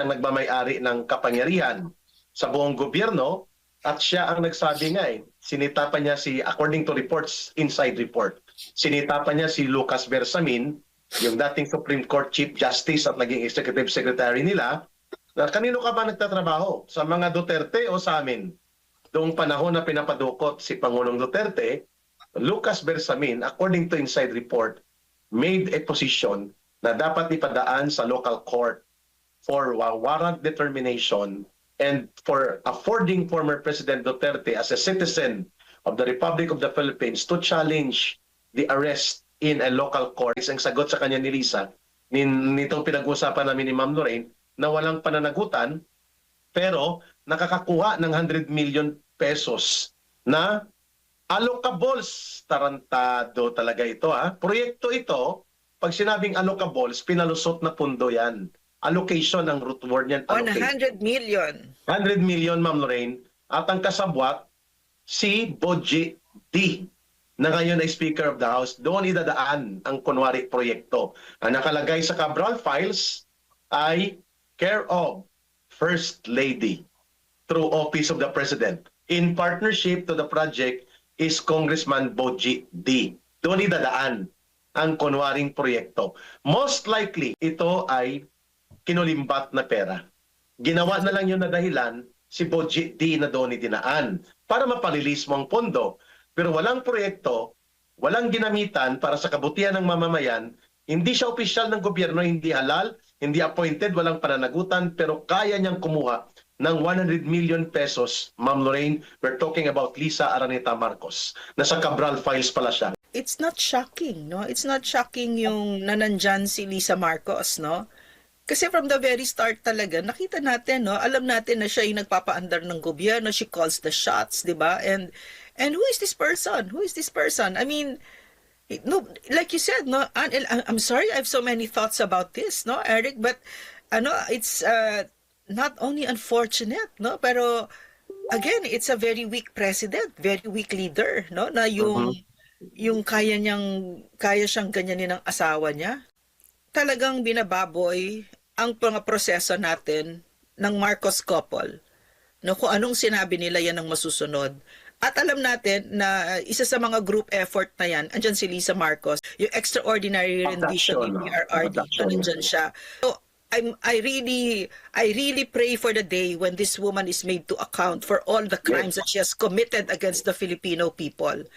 ang nagmamay-ari ng kapangyarihan sa buong gobyerno at siya ang nagsabi nga sinita pa niya according to reports, inside report, sinita pa niya si Lucas Bersamin, yung dating Supreme Court Chief Justice at naging Executive Secretary nila, na kanino ka ba nagtatrabaho? Sa mga Duterte o sa amin? Noong panahon na pinapadukot si Pangulong Duterte, Lucas Bersamin, according to inside report, made a position na dapat ipadaan sa local court for warrant determination and for affording former President Duterte as a citizen of the Republic of the Philippines to challenge the arrest in a local court. Ang sagot sa kanya ni Lisa, nitong pinag-usapan namin ni Ma'am Lorraine, na walang pananagutan pero nakakakuha ng 100 million pesos na allocables. Tarantado talaga ito. Proyekto ito, pag sinabing allocables, pinalusot na pundo yan. Allocation ang root word niyan. 100 million. 100 million, Ma'am Lorraine. At ang kasabwat, si Boji D, na ngayon ay Speaker of the House. Doon idadaan ang kunwari proyekto. Ang nakalagay sa Cabral Files ay care of First Lady through Office of the President. In partnership to the project is Congressman Boji D. Doon idadaan ang kunwaring proyekto. Most likely, ito ay kinulimbat na pera. Ginawa na lang yun na dahilan si Boji D na doon idinaan para mapalilis mo ang pondo. Pero walang proyekto, walang ginamitan para sa kabutihan ng mamamayan, hindi siya opisyal ng gobyerno, hindi halal, hindi appointed, walang pananagutan, pero kaya niyang kumuha ng 100 million pesos. Ma'am Lorraine, we're talking about Lisa Araneta Marcos. Nasa Cabral Files pala siya. It's not shocking, no? It's not shocking yung nanandyan si Lisa Marcos, no? Kasi from the very start talaga, nakita natin, no? Alam natin na siya yung nagpapaandar ng gobyerno, she calls the shots, di ba? And who is this person? Who is this person? I mean, no, like you said, no? I'm sorry, I have so many thoughts about this, no, Eric? But it's not only unfortunate, no? Pero again, it's a very weak president, very weak leader, no? Na yung kaya siyang ganyanin ng asawa niya. Talagang binababoy ang mga proseso natin ng Marcos couple. No, kung anong sinabi nila yan ang masusunod. At alam natin na isa sa mga group effort na yan, andyan si Lisa Marcos, yung extraordinary rendition ni PRRD, andyan siya. So, I really pray for the day when this woman is made to account for all the crimes that she has committed against the Filipino people.